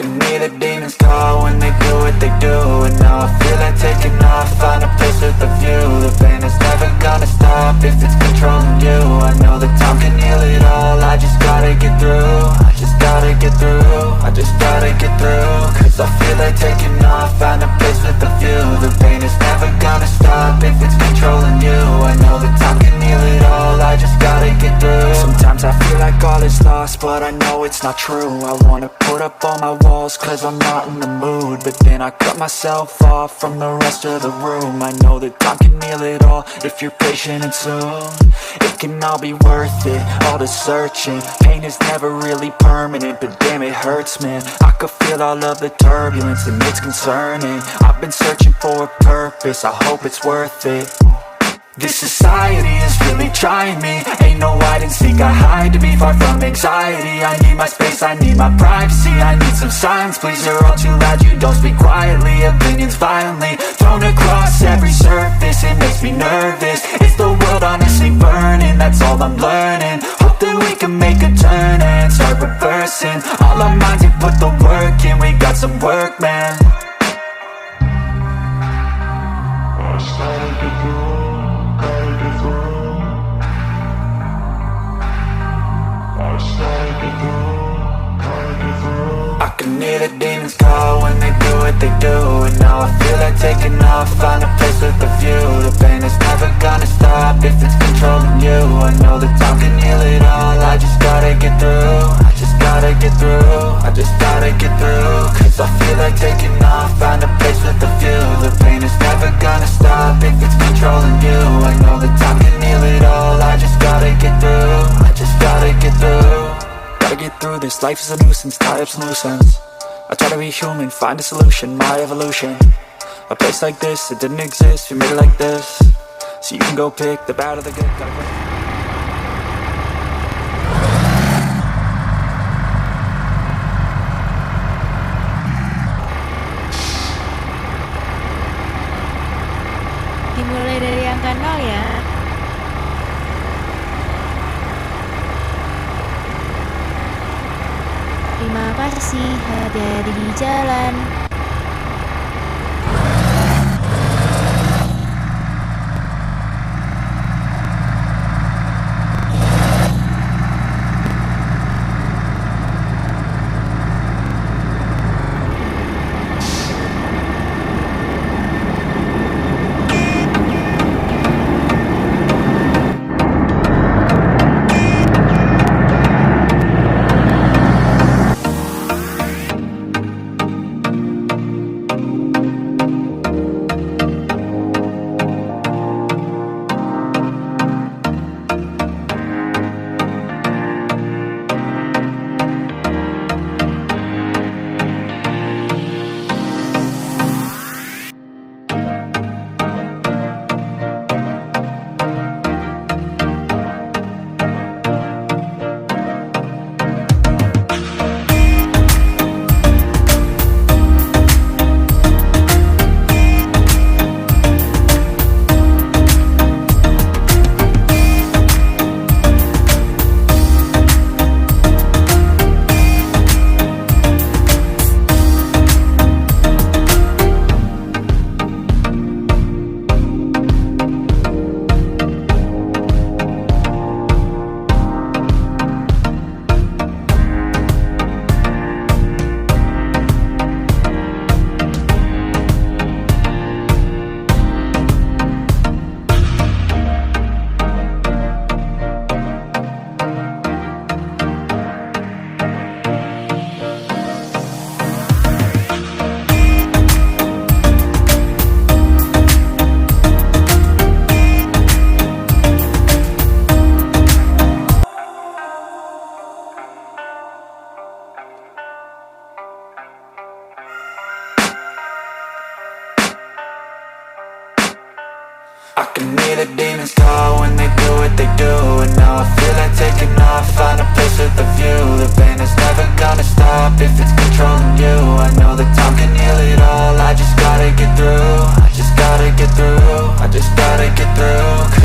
can hear the demons call when they do what they do. And now I feel like taking off, find a place with a view. The pain is never gonna stop if it's controlling you. I know that time can heal it all, I just gotta get through. I just gotta get through, I just gotta get through. Cause I feel like taking off, find a place with a view. The pain is never gonna stop if it's controlling you. I know that time can heal it all, I just gotta get through. Sometimes I feel like all is lost, but I know it's not true. I wanna put up all my walls cause I'm not in the mood, but then I cut myself off from the rest of the room. I know that time can heal it all if you're patient and soon. It can all be worth it, all the searching. Pain is never really permanent, but damn it hurts, man. I could feel all of the turbulence and it's concerning. I've been searching for a purpose, I hope it's worth it. This society is really trying me. Ain't no hide and seek, I hide to be far from anxiety. I need my space, I need my privacy. I need some silence, please, you're all too loud. You don't speak quietly, opinions violently thrown across every surface. It makes me nervous, it's the world honestly burning. That's all I'm learning, hope that we can make a turn and start reversing. All our minds, we put the work in, we got some work, man. I can hear the demons call when they do what they do. And now I feel like taking off, find a place with a view. The pain is never gonna stop if it's controlling you. I know that time can heal it all, I just gotta get through. I just gotta get through, I just gotta get through. Cause I feel like taking off, find a place with a view. The pain is never gonna stop if it's controlling you. I know that time can heal it all, I just gotta get through. I just gotta get through. Gotta get through this, life is a nuisance, tie up some loose ends. I try to be human, find a solution, my evolution. A place like this, it didn't exist, we made it like this. So you can go pick the bad or the good, Dimulai dari angka 0 ya. Terima kasih, hati-hati di jalan.